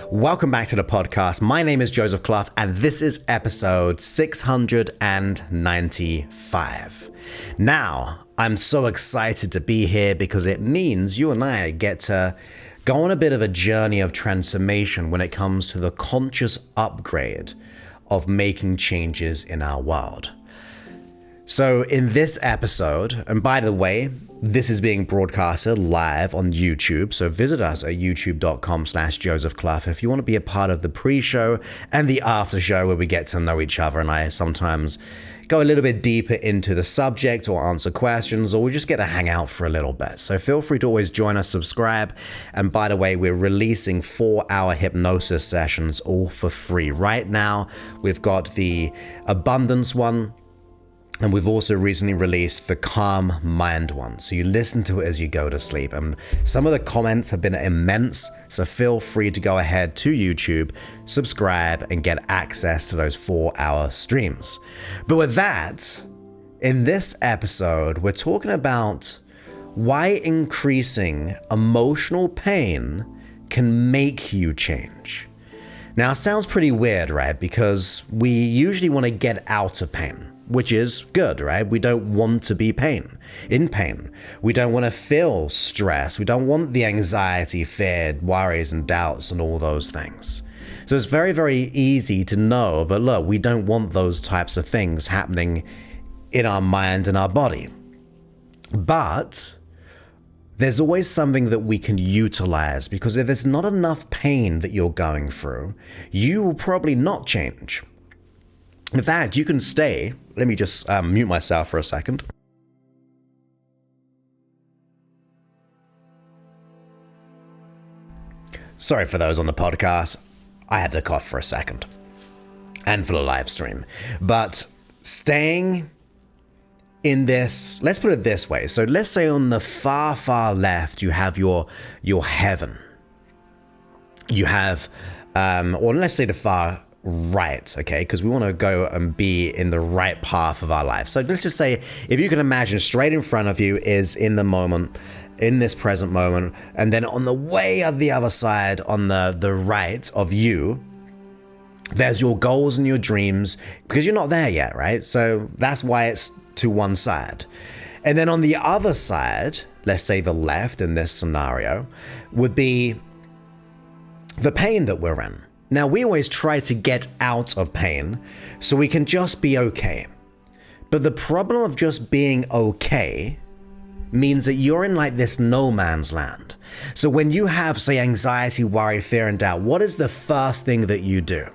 Welcome back to the podcast. My name is Joseph Clough, and this is episode 695. Now, I'm so excited to be here because it means you and I get to go on a bit of a journey of transformation when it comes to the conscious upgrade of making changes in our world. So in this episode, and by the way, this is being broadcasted live on YouTube, so visit us at youtube.com/Joseph Clough if you want to be a part of the pre-show and the after-show where we get to know each other, and I sometimes go a little bit deeper into the subject or answer questions, or we just get to hang out for a little bit. So feel free to always join us, subscribe, and by the way, we're releasing 4-hour hypnosis sessions all for free. Right now, we've got the Abundance one, and we've also recently released the Calm Mind one. So you listen to it as you go to sleep. And some of the comments have been immense. So feel free to go ahead to YouTube, subscribe, and get access to those 4-hour streams. But with that, in this episode, we're talking about why increasing emotional pain can make you change. Now, it sounds pretty weird, right? Because we usually want to get out of pain, which is good, right? We don't want to be in pain. We don't want to feel stress. We don't want the anxiety, fear, worries, and doubts and all those things. So it's very, very easy to know that, look, we don't want those types of things happening in our mind and our body. But there's always something that we can utilize, because if there's not enough pain that you're going through, you will probably not change. In fact, you can stay. Let me just mute myself for a second. Sorry for those on the podcast. I had to cough for a second. And for the live stream. But staying in this, let's put it this way. So let's say on the far, far left, you have your heaven. You have, or let's say the far right, okay, because we want to go and be in the right path of our life. So let's just say, if you can imagine, straight in front of you is in the moment, in this present moment, and then on the way on the other side, on the right of you, there's your goals and your dreams, because you're not there yet, right? So that's why it's to one side. And then on the other side, let's say the left in this scenario, would be the pain that we're in. Now, we always try to get out of pain so we can just be okay. But the problem of just being okay means that you're in like this no man's land. So when you have, say, anxiety, worry, fear, and doubt, what is the first thing that you do?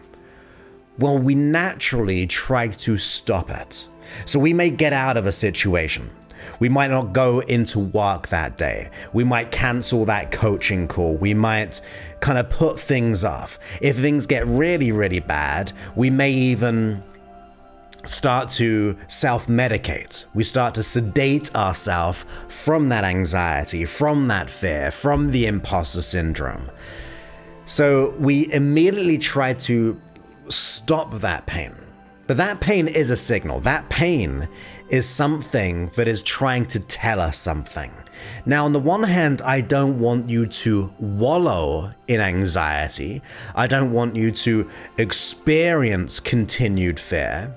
Well, we naturally try to stop it. So we may get out of a situation. We might not go into work that day. We might cancel that coaching call. We might kind of put things off. If things get really, really bad, we may even start to self-medicate. We start to sedate ourselves from that anxiety, from that fear, from the imposter syndrome. So we immediately try to stop that pain. But that pain is a signal. That pain is something that is trying to tell us something. Now, on the one hand, I don't want you to wallow in anxiety. I don't want you to experience continued fear.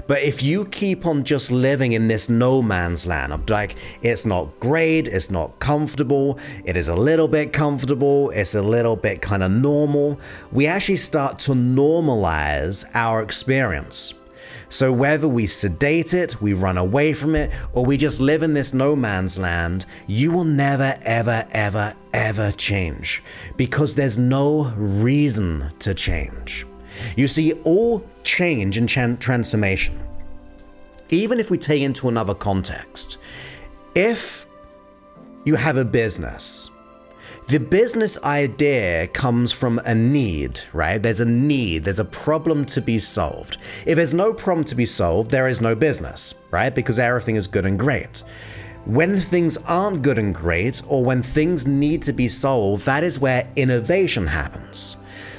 But if you keep on just living in this no man's land of like, it's not great, it's not comfortable, it is a little bit comfortable, it's a little bit kind of normal, we actually start to normalize our experience. So whether we sedate it, we run away from it, or we just live in this no man's land, you will never, ever, ever, ever change, because there's no reason to change. You see, all change and transformation, even if we take into another context, if you have a business, the business idea comes from a need, right? There's a need, there's a problem to be solved. If there's no problem to be solved, there is no business, right? Because everything is good and great. When things aren't good and great, or when things need to be solved, that is where innovation happens.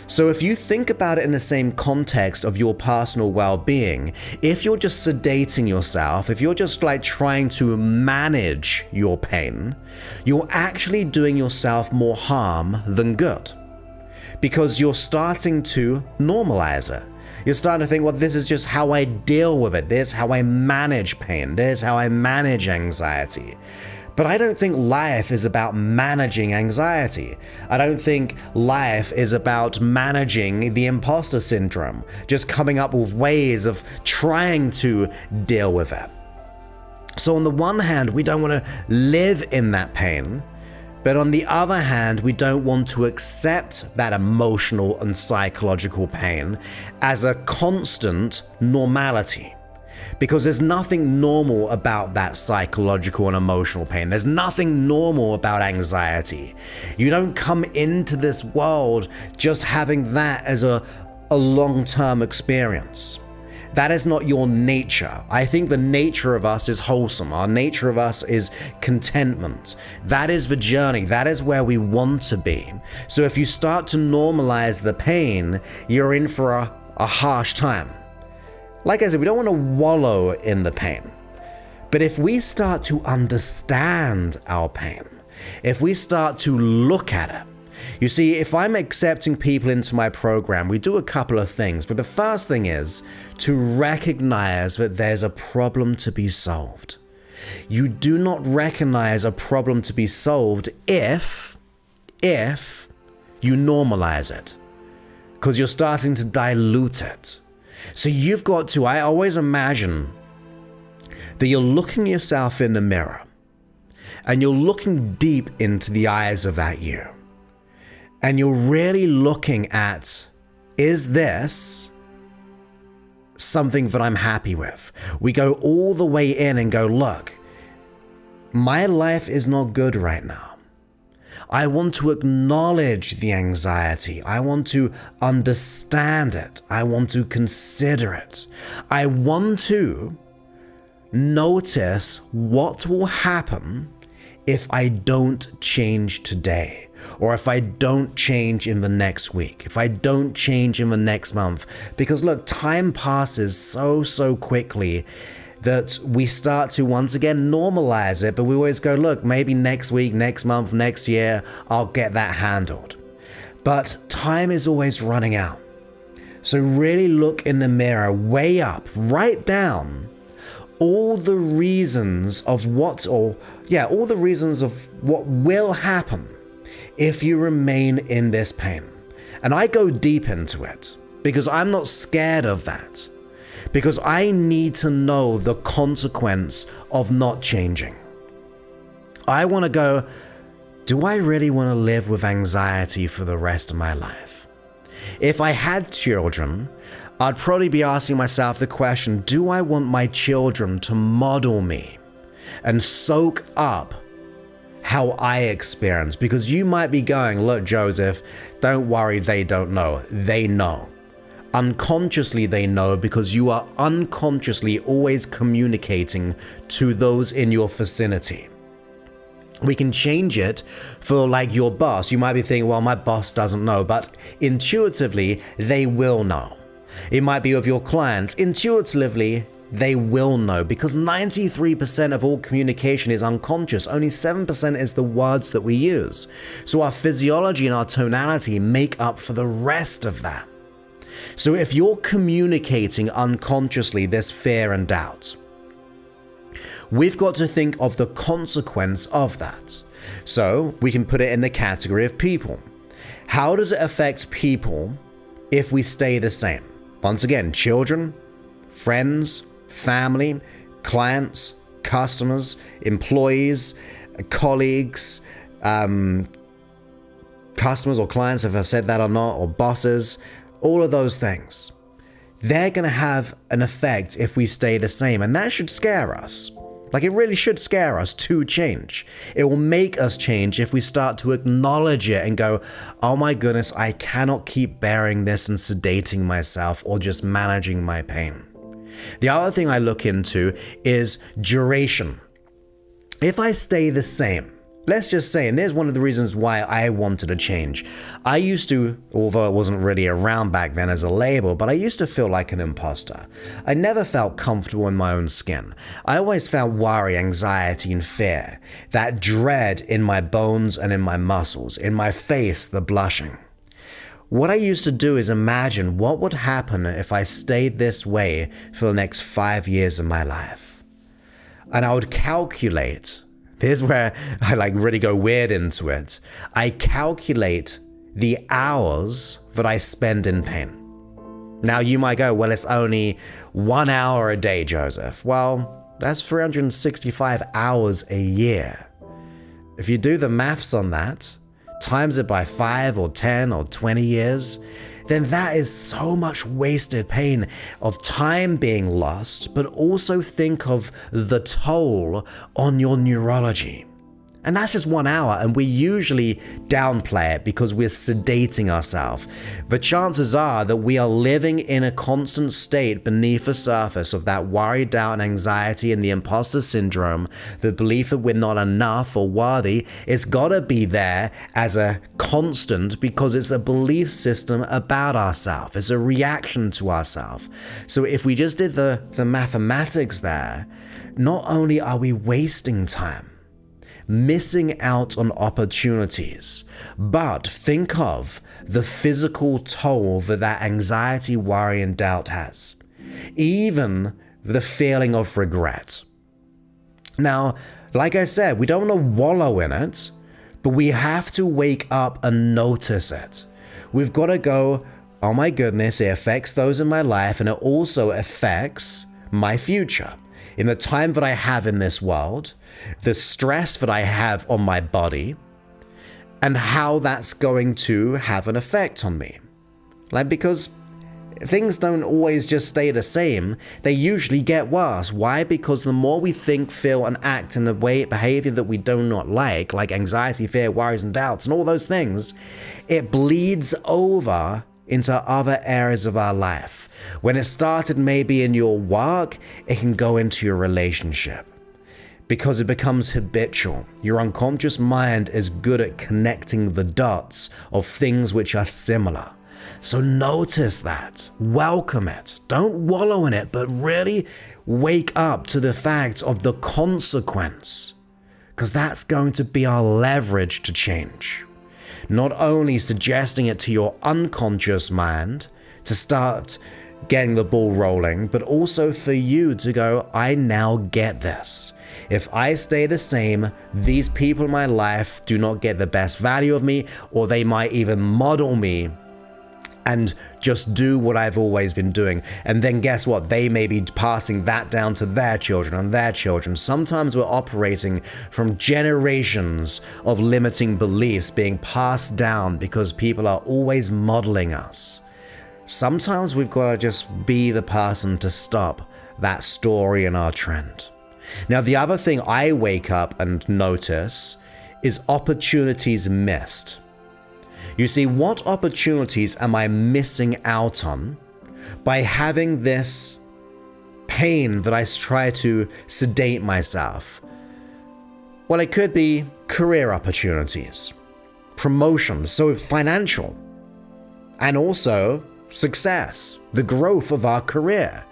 So if you think about it in the same context of your personal well-being, if you're just sedating yourself, if you're just like trying to manage your pain, you're actually doing yourself more harm than good. because you're starting to normalize it. You're starting to think, well, this is just how I deal with it. This is how I manage pain. This is how I manage anxiety. But I don't think life is about managing anxiety. I don't think life is about managing the imposter syndrome, just coming up with ways of trying to deal with it. So on the one hand, we don't want to live in that pain. But on the other hand, we don't want to accept that emotional and psychological pain as a constant normality. Because there's nothing normal about that psychological and emotional pain. There's nothing normal about anxiety. You don't come into this world just having that as a long-term experience. That is not your nature. I think the nature of us is wholesome. Our nature of us is contentment. That is the journey. That is where we want to be. So if you start to normalize the pain, you're in for a harsh time. Like I said, we don't want to wallow in the pain. But if we start to understand our pain, if we start to look at it, you see, if I'm accepting people into my program, we do a couple of things. But the first thing is to recognize that there's a problem to be solved. You do not recognize a problem to be solved if you normalize it, because you're starting to dilute it. So you've got to, I always imagine that you're looking yourself in the mirror and you're looking deep into the eyes of that you. And you're really looking at, is this something that I'm happy with? We go all the way in and go, look, my life is not good right now. I want to acknowledge the anxiety. I want to understand it. I want to consider it. I want to notice what will happen if I don't change today, or if I don't change in the next week, if I don't change in the next month. Because look, time passes so quickly that we start to once again normalize it, but we always go, look, maybe next week, next month, next year, I'll get that handled. But time is always running out. So really look in the mirror, way up, write down all the reasons of all the reasons of what will happen if you remain in this pain. And I go deep into it because I'm not scared of that, because I need to know the consequence of not changing. I want to go, do I really want to live with anxiety for the rest of my life? If I had children, I'd probably be asking myself the question, do I want my children to model me and soak up how I experience? Because you might be going, look, Joseph, don't worry, they don't know. They know. Unconsciously they know, because you are unconsciously always communicating to those in your vicinity. We can change it for like your boss. You might be thinking, well, my boss doesn't know, but intuitively they will know. It might be with your clients. Intuitively, they will know, because 93% of all communication is unconscious. Only 7% is the words that we use. So our physiology and our tonality make up for the rest of that. So if you're communicating unconsciously this fear and doubt, we've got to think of the consequence of that. So we can put it in the category of people. How does it affect people if we stay the same? Once again, children, friends, family, clients, customers, employees, colleagues, customers or clients, if I said that or not, or bosses, all of those things. They're going to have an effect if we stay the same, and that should scare us. Like, it really should scare us to change. It will make us change if we start to acknowledge it and go, oh my goodness, I cannot keep bearing this and sedating myself or just managing my pain. The other thing I look into is duration. If I stay the same, let's just say, and there's one of the reasons why I wanted to change. I used to, although it wasn't really around back then as a label, but I used to feel like an imposter. I never felt comfortable in my own skin. I always felt worry, anxiety, and fear. That dread in my bones and in my muscles, in my face, the blushing. what I used to do is imagine what would happen if I stayed this way for the next 5 years of my life. And I would calculate, here's where I really go weird into it. I calculate the hours that I spend in pain. Now you might go, well, it's only 1 hour a day, Joseph. Well, that's 365 hours a year. If you do the maths on that, times it by 5 or 10 or 20 years, then that is so much wasted pain of time being lost, but also think of the toll on your neurology. And that's just 1 hour, and we usually downplay it because we're sedating ourselves. The chances are that we are living in a constant state beneath the surface of that worry, doubt, and anxiety and the imposter syndrome, the belief that we're not enough or worthy. It's gotta be there as a constant because it's a belief system about ourselves. It's a reaction to ourselves. So if we just did the mathematics there, not only are we wasting time, missing out on opportunities, but think of the physical toll that anxiety, worry, and doubt has. Even the feeling of regret. Now, like I said, we don't want to wallow in it, but we have to wake up and notice it. We've got to go, oh my goodness, it affects those in my life, and it also affects my future. In the time that I have in this world, the stress that I have on my body, and how that's going to have an effect on me. Because things don't always just stay the same, they usually get worse. Why? Because the more we think, feel, and act in a behavior that we do not like anxiety, fear, worries, and doubts, and all those things, it bleeds over into other areas of our life. When it started maybe in your work, it can go into your relationship because it becomes habitual. Your unconscious mind is good at connecting the dots of things which are similar. So notice that, welcome it, don't wallow in it, but really wake up to the fact of the consequence, because that's going to be our leverage to change. Not only suggesting it to your unconscious mind to start getting the ball rolling, but also for you to go, I now get this. If I stay the same, these people in my life do not get the best value of me, or they might even model me and just do what I've always been doing. And then guess what? They may be passing that down to their children and their children. Sometimes we're operating from generations of limiting beliefs being passed down because people are always modeling us. Sometimes we've got to just be the person to stop that story and our trend. Now, the other thing I wake up and notice is opportunities missed. You see, what opportunities am I missing out on by having this pain that I try to sedate myself? Well, it could be career opportunities, promotions, so financial, and also success, the growth of our career.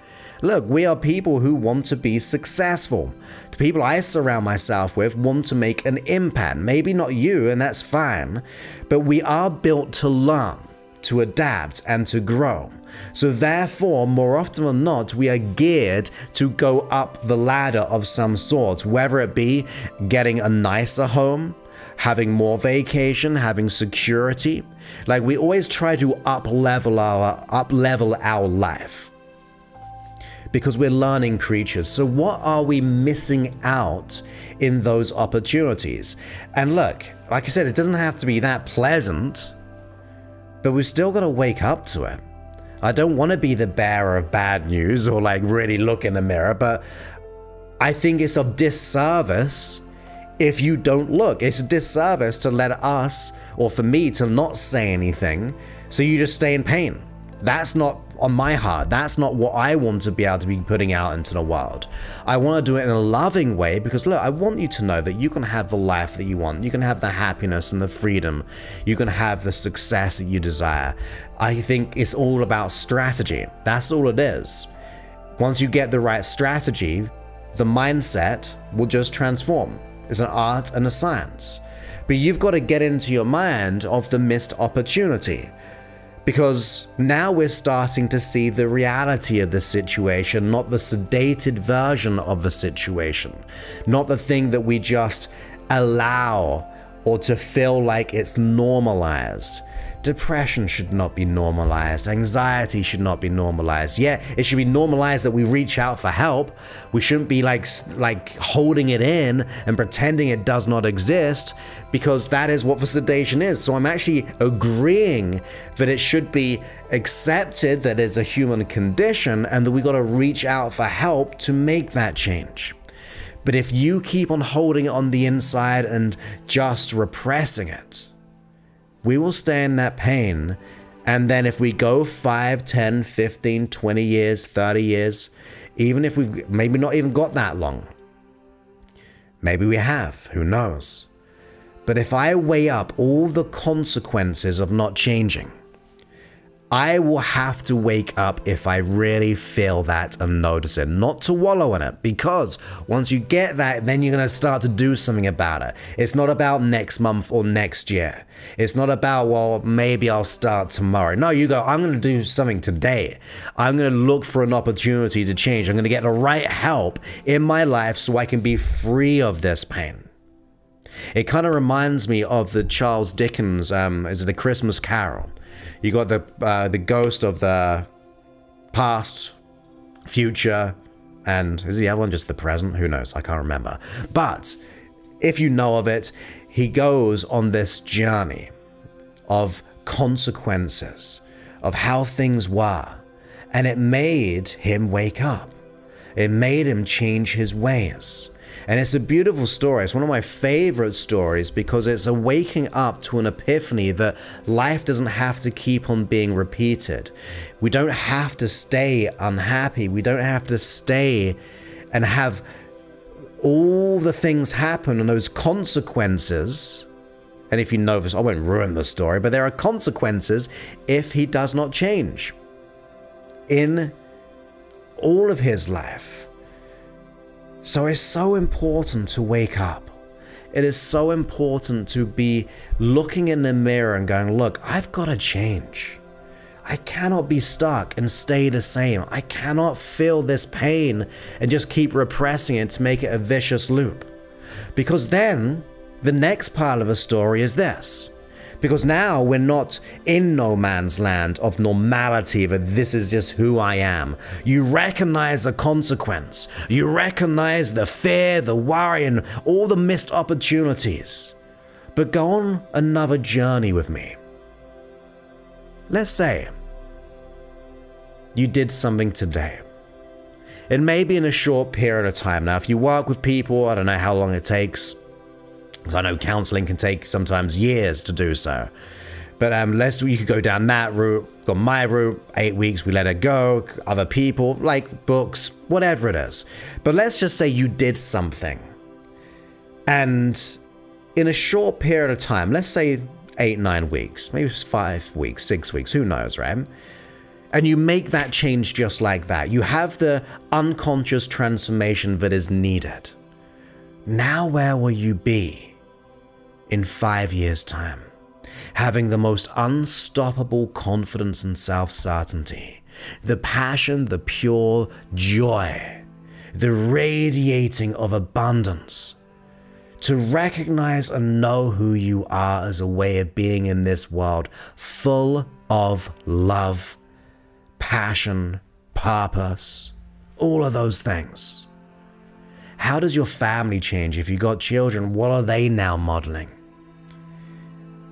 Look, we are people who want to be successful. The people I surround myself with want to make an impact. Maybe not you, and that's fine, but we are built to learn, to adapt, and to grow. So therefore, more often than not, we are geared to go up the ladder of some sort, whether it be getting a nicer home, having more vacation, having security. We always try to up-level our life, because we're learning creatures. So what are we missing out in those opportunities? And look, like I said, it doesn't have to be that pleasant, but we've still got to wake up to it. I don't want to be the bearer of bad news or really look in the mirror, but I think it's a disservice if you don't look. It's a disservice to let us, or for me, to not say anything, so you just stay in pain. That's not on my heart. That's not what I want to be able to be putting out into the world. I want to do it in a loving way because, look, I want you to know that you can have the life that you want. You can have the happiness and the freedom. You can have the success that you desire. I think it's all about strategy. That's all it is. Once you get the right strategy, the mindset will just transform. It's an art and a science. But you've got to get into your mind of the missed opportunity. Because now we're starting to see the reality of the situation, not the sedated version of the situation, not the thing that we just allow or to feel like it's normalized. Depression should not be normalized. Anxiety should not be normalized. Yeah, it should be normalized that we reach out for help. We shouldn't be like holding it in and pretending it does not exist, because that is what the sedation is. So I'm actually agreeing that it should be accepted that it's a human condition and that we got to reach out for help to make that change. But if you keep on holding it on the inside and just repressing it, we will stay in that pain. And then if we go 5, 10, 15, 20 years, 30 years, even if we've maybe not even got that long, maybe we have, who knows? But if I weigh up all the consequences of not changing, I will have to wake up if I really feel that and notice it, not to wallow in it, because once you get that, then you're going to start to do something about it. It's not about next month or next year. It's not about, well, maybe I'll start tomorrow. No, you go, I'm going to do something today. I'm going to look for an opportunity to change. I'm going to get the right help in my life so I can be free of this pain. It kind of reminds me of the Charles Dickens, is it A Christmas Carol? You got the ghost of the past, future, and is the other one just the present? Who knows? I can't remember. But if you know of it, he goes on this journey of consequences, of how things were, and it made him wake up. It made him change his ways. And it's a beautiful story. It's one of my favorite stories because it's a waking up to an epiphany that life doesn't have to keep on being repeated. We don't have to stay unhappy. We don't have to stay and have all the things happen and those consequences. And if you know this, I won't ruin the story, but there are consequences if he does not change in all of his life. So it's so important to wake up. It is so important to be looking in the mirror and going, look, I've got to change. I cannot be stuck and stay the same. I cannot feel this pain and just keep repressing it to make it a vicious loop. Because then the next part of the story is this. Because now we're not in no man's land of normality, that this is just who I am. You recognize the consequence. You recognize the fear, the worry, and all the missed opportunities. But go on another journey with me. Let's say you did something today. It may be in a short period of time. Now, if you work with people, I don't know how long it takes. Because I know counseling can take sometimes years to do so. But you could go down that route, got my route, 8 weeks, we let it go, other people, like books, whatever it is. But let's just say you did something. And in a short period of time, let's say 8, 9 weeks, maybe 5 weeks, 6 weeks, who knows, right? And you make that change just like that. You have the unconscious transformation that is needed. Now where will you be in 5 years' time? Having the most unstoppable confidence and self-certainty, the passion, the pure joy, the radiating of abundance, to recognize and know who you are as a way of being in this world, full of love, passion, purpose, all of those things. How does your family change? If you got children, what are they now modeling?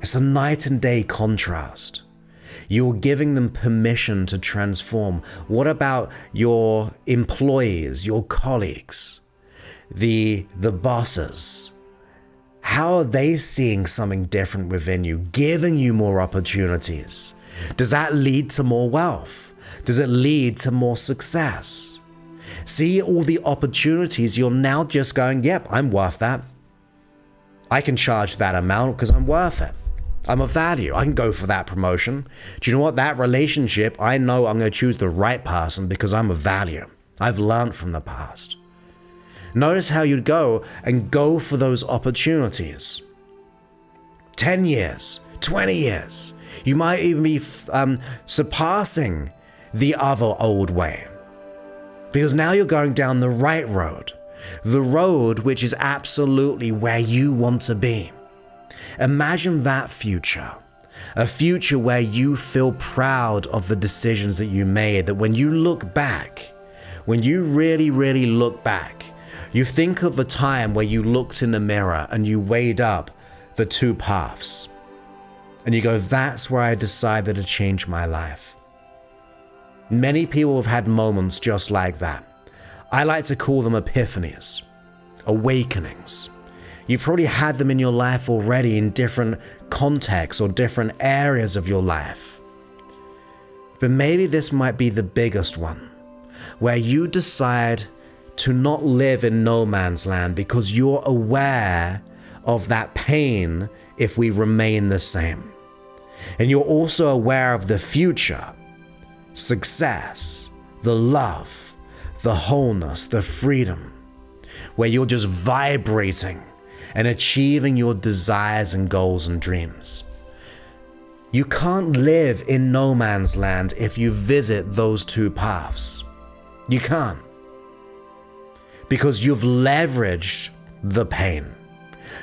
It's a night and day contrast. You're giving them permission to transform. What about your employees, your colleagues, the bosses? How are they seeing something different within you, giving you more opportunities? Does that lead to more wealth? Does it lead to more success? See all the opportunities, you're now just going, yep, I'm worth that. I can charge that amount because I'm worth it. I'm of value. I can go for that promotion. Do you know what? That relationship, I know I'm going to choose the right person because I'm of value. I've learned from the past. Notice how you'd go and go for those opportunities. 10 years, 20 years. You might even be surpassing the other old way. Because now you're going down the right road. The road which is absolutely where you want to be. Imagine that future. A future where you feel proud of the decisions that you made, that when you look back, when you really, really look back, you think of the time where you looked in the mirror and you weighed up the two paths. And you go, that's where I decided to change my life. Many people have had moments just like that. I like to call them epiphanies, awakenings. You've probably had them in your life already in different contexts or different areas of your life. But maybe this might be the biggest one, where you decide to not live in no man's land because you're aware of that pain if we remain the same. And you're also aware of the future, success, the love, the wholeness, the freedom, where you're just vibrating and achieving your desires and goals and dreams. You can't live in no man's land if you visit those two paths. You can't. Because you've leveraged the pain.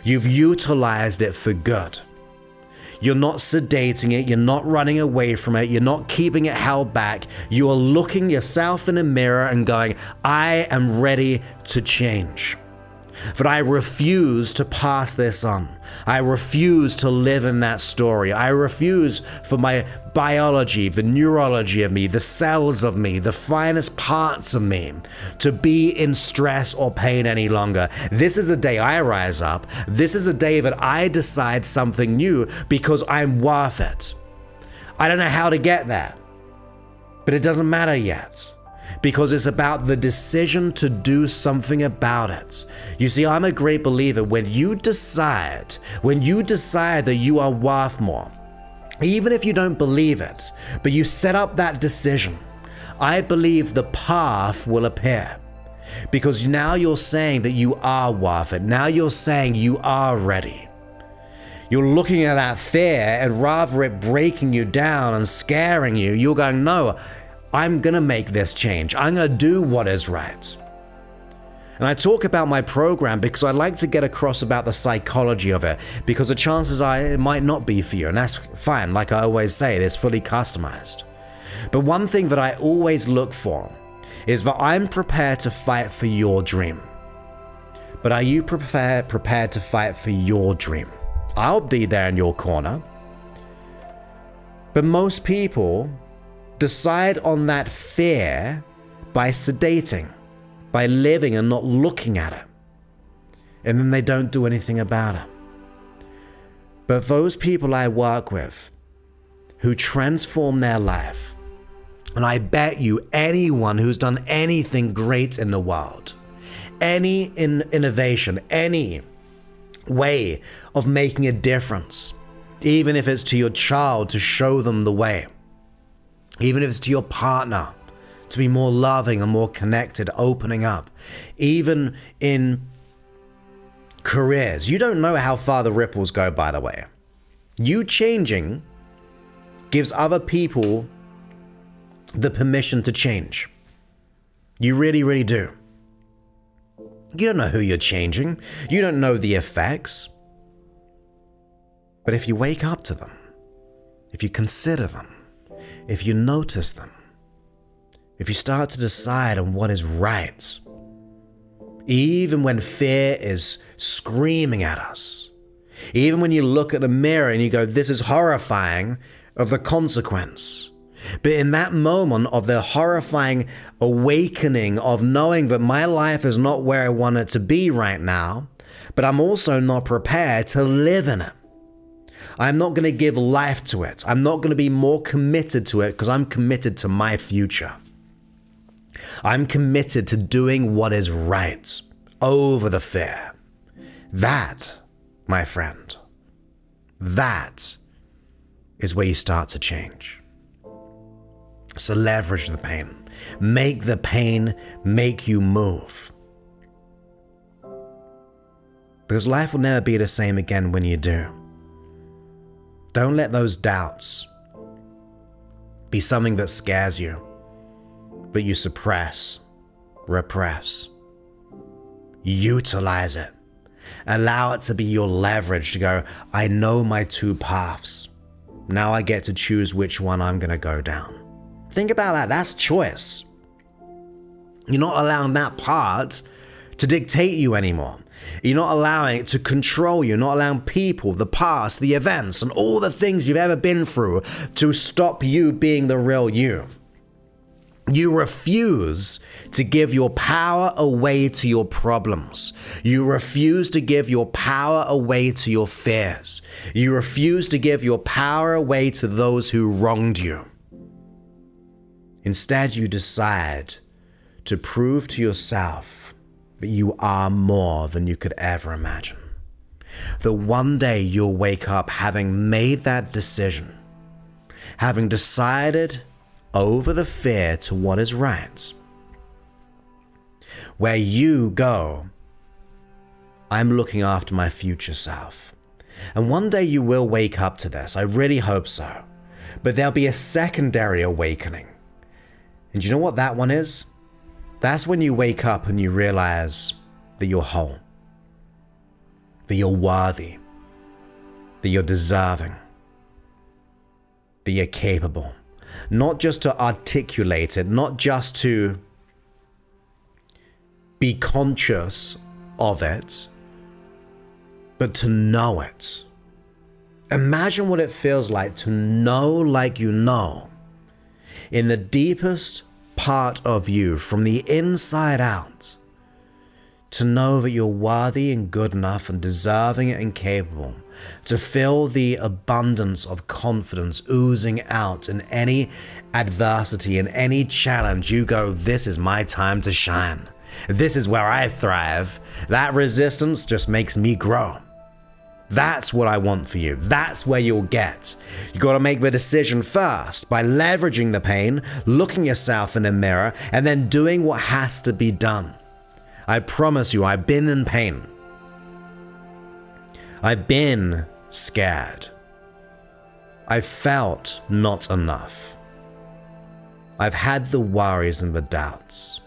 You've utilized it for good. You're not sedating it. You're not running away from it. You're not keeping it held back. You are looking yourself in a mirror and going, I am ready to change. But I refuse to pass this on. I refuse to live in that story. I refuse for my biology, the neurology of me, the cells of me, the finest parts of me to be in stress or pain any longer. This is a day I rise up. This is a day that I decide something new because I'm worth it. I don't know how to get there, but it doesn't matter yet. Because it's about the decision to do something about it. You see, I'm a great believer when you decide that you are worth more, even if you don't believe it, but you set up that decision, I believe the path will appear. Because now you're saying that you are worth it. Now you're saying you are ready. You're looking at that fear, and rather it breaking you down and scaring you, you're going, no, I'm going to make this change. I'm going to do what is right. And I talk about my program because I like to get across about the psychology of it, because the chances are it might not be for you, and that's fine. Like I always say, it's fully customized. But one thing that I always look for is that I'm prepared to fight for your dream. But are you prepared to fight for your dream? I'll be there in your corner. But most people decide on that fear by sedating, by living and not looking at it. And then they don't do anything about it. But those people I work with who transform their life, and I bet you anyone who's done anything great in the world, any innovation, any way of making a difference, even if it's to your child to show them the way, even if it's to your partner to be more loving and more connected, opening up, even in careers. You don't know how far the ripples go, by the way. You changing gives other people the permission to change. You really, really do. You don't know who you're changing. You don't know the effects. But if you wake up to them, if you consider them, if you notice them, if you start to decide on what is right, even when fear is screaming at us, even when you look at the mirror and you go, this is horrifying of the consequence. But in that moment of the horrifying awakening of knowing that my life is not where I want it to be right now, but I'm also not prepared to live in it. I'm not going to give life to it. I'm not going to be more committed to it because I'm committed to my future. I'm committed to doing what is right over the fear. That, my friend, that is where you start to change. So leverage the pain. Make the pain make you move. Because life will never be the same again when you do. Don't let those doubts be something that scares you, but you suppress, repress. Utilize it. Allow it to be your leverage to go, I know my two paths. Now I get to choose which one I'm going to go down. Think about that. That's choice. You're not allowing that part to dictate you anymore. You're not allowing it to control you. You're not allowing people, the past, the events, and all the things you've ever been through to stop you being the real you. You refuse to give your power away to your problems. You refuse to give your power away to your fears. You refuse to give your power away to those who wronged you. Instead, you decide to prove to yourself that you are more than you could ever imagine. That one day you'll wake up having made that decision, having decided over the fear to what is right, where you go, I'm looking after my future self. And one day you will wake up to this. I really hope so. But there'll be a secondary awakening. And you know what that one is? That's when you wake up and you realize that you're whole, that you're worthy, that you're deserving, that you're capable. Not just to articulate it, not just to be conscious of it, but to know it. Imagine what it feels like to know like you know, in the deepest part of you, from the inside out, to know that you're worthy and good enough and deserving and capable, to feel the abundance of confidence oozing out in any adversity, in any challenge. You go, this is my time to shine. This is where I thrive. That resistance just makes me grow. That's what I want for you. That's where you'll get. You got to make the decision first by leveraging the pain, looking yourself in the mirror, and then doing what has to be done. I promise you, I've been in pain. I've been scared. I've felt not enough. I've had the worries and the doubts.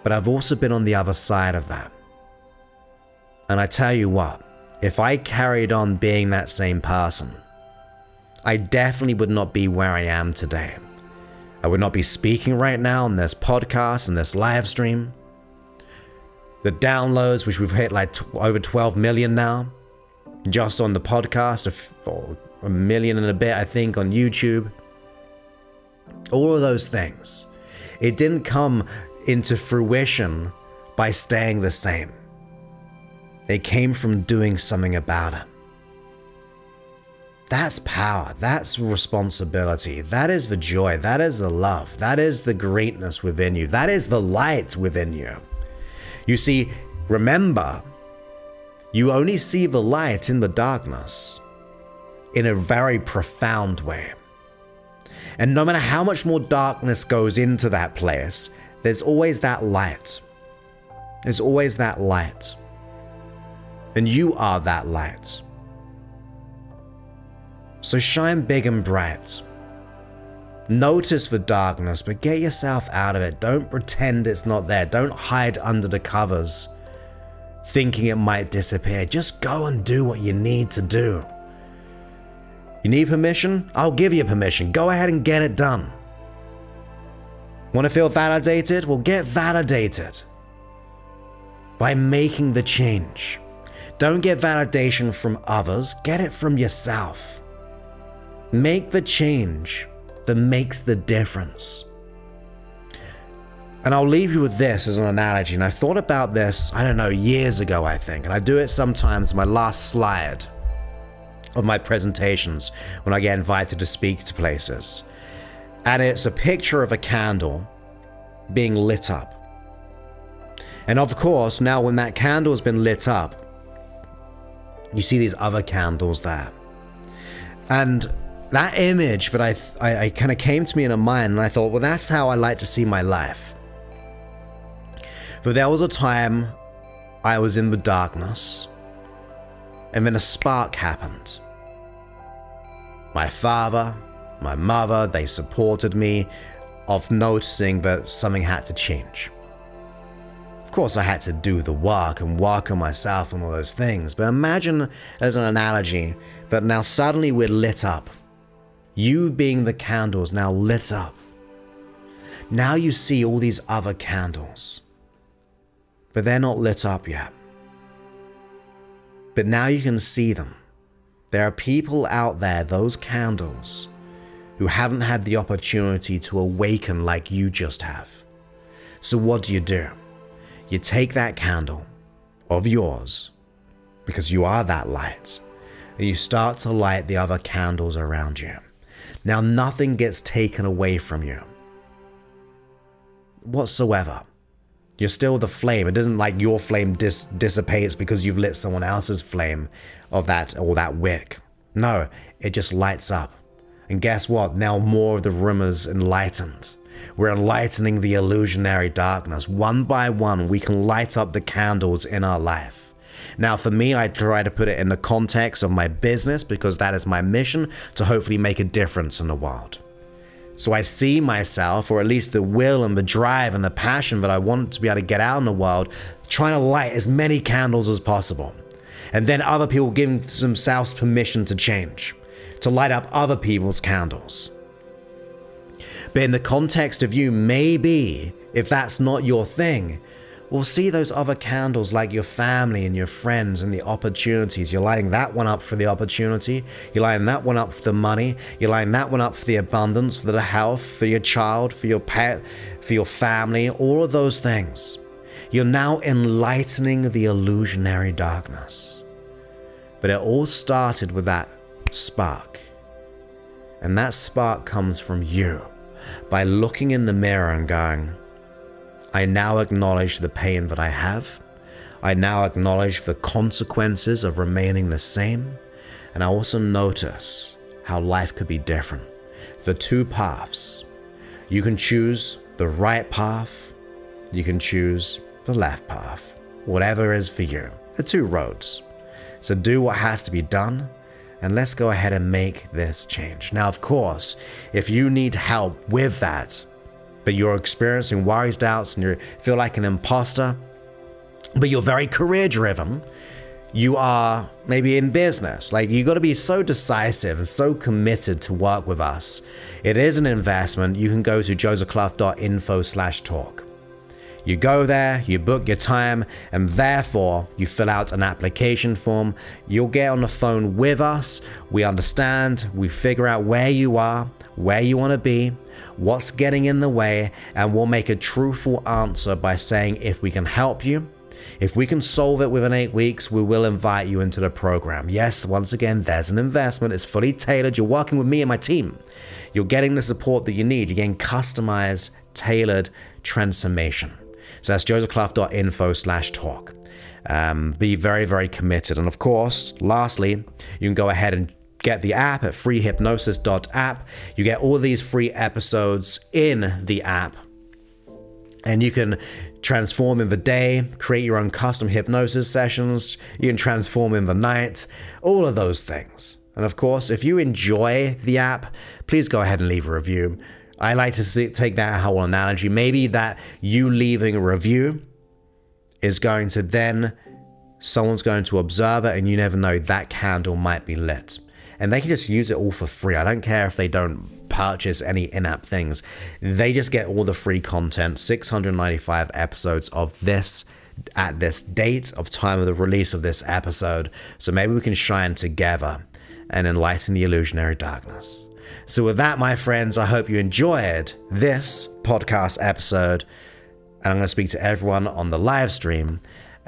But I've also been on the other side of that. And I tell you what, if I carried on being that same person, I definitely would not be where I am today. I would not be speaking right now on this podcast and this live stream. The downloads, which we've hit like over 12 million now, just on the podcast, or a million and a bit, I think, on YouTube. All of those things. It didn't come into fruition by staying the same. It came from doing something about it. That's power. That's responsibility. That is the joy. That is the love. That is the greatness within you. That is the light within you. You see, remember, you only see the light in the darkness in a very profound way. And no matter how much more darkness goes into that place, there's always that light. There's always that light. And you are that light. So shine big and bright. Notice the darkness, but get yourself out of it. Don't pretend it's not there. Don't hide under the covers, thinking it might disappear. Just go and do what you need to do. You need permission? I'll give you permission. Go ahead and get it done. Want to feel validated? Well, get validated by making the change. Don't get validation from others. Get it from yourself. Make the change that makes the difference. And I'll leave you with this as an analogy. And I thought about this, I don't know, years ago, I think. And I do it sometimes, my last slide of my presentations when I get invited to speak to places. And it's a picture of a candle being lit up. And of course, now when that candle has been lit up, you see these other candles there. And that image that I kind of came to me in a mind, and I thought, well, that's how I like to see my life. But there was a time I was in the darkness, and then a spark happened. My father, my mother, they supported me, of noticing that something had to change. Of course, I had to do the work and work on myself and all those things, but imagine as an analogy that now suddenly we're lit up. You being the candles now lit up. Now you see all these other candles, but they're not lit up yet. But now you can see them. There are people out there, those candles, who haven't had the opportunity to awaken like you just have. So what do? You take that candle of yours, because you are that light, and you start to light the other candles around you. Now nothing gets taken away from you whatsoever. You're still the flame. It doesn't like your flame dissipates because you've lit someone else's flame of that or that wick. No, it just lights up. And guess what? Now more of the room is enlightened. We're enlightening the illusionary darkness. One by one, we can light up the candles in our life. Now, for me, I try to put it in the context of my business because that is my mission, to hopefully make a difference in the world. So I see myself, or at least the will and the drive and the passion that I want to be able to get out in the world, trying to light as many candles as possible. And then other people giving themselves permission to change, to light up other people's candles. But in the context of you, maybe, if that's not your thing, well, see those other candles like your family and your friends and the opportunities. You're lighting that one up for the opportunity. You're lighting that one up for the money. You're lighting that one up for the abundance, for the health, for your child, for your pet, for your family, all of those things. You're now enlightening the illusionary darkness. But it all started with that spark. And that spark comes from you by looking in the mirror and going, I now acknowledge the pain that I have. I now acknowledge the consequences of remaining the same. And I also notice how life could be different. The two paths. You can choose the right path. You can choose the left path. Whatever is for you. The two roads. So do what has to be done. And let's go ahead and make this change. Now, of course, if you need help with that, but you're experiencing worries, doubts, and you feel like an imposter, but you're very career driven, you are maybe in business, like you got to be so decisive and so committed to work with us. It is an investment. You can go to josephclough.info/talk. You go there, you book your time, and therefore you fill out an application form. You'll get on the phone with us. We understand, we figure out where you are, where you want to be, what's getting in the way, and we'll make a truthful answer by saying if we can help you. If we can solve it within 8 weeks, we will invite you into the program. Yes, once again, there's an investment. It's fully tailored. You're working with me and my team. You're getting the support that you need. You're getting customized, tailored transformation. So that's josephclough.info/talk. Be very, very committed. And of course, lastly, you can go ahead and get the app at freehypnosis.app. You get all these free episodes in the app. And you can transform in the day, create your own custom hypnosis sessions. You can transform in the night, all of those things. And of course, if you enjoy the app, please go ahead and leave a review. I like to take that whole analogy. Maybe that you leaving a review is going to then, someone's going to observe it, and you never know, that candle might be lit. And they can just use it all for free. I don't care if they don't purchase any in-app things. They just get all the free content, 695 episodes of this at this date of time of the release of this episode. So maybe we can shine together and enlighten the illusionary darkness. So with that, my friends, I hope you enjoyed this podcast episode. And I'm going to speak to everyone on the live stream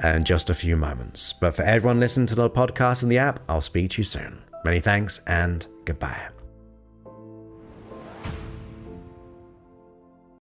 in just a few moments. But for everyone listening to the podcast and the app, I'll speak to you soon. Many thanks and goodbye.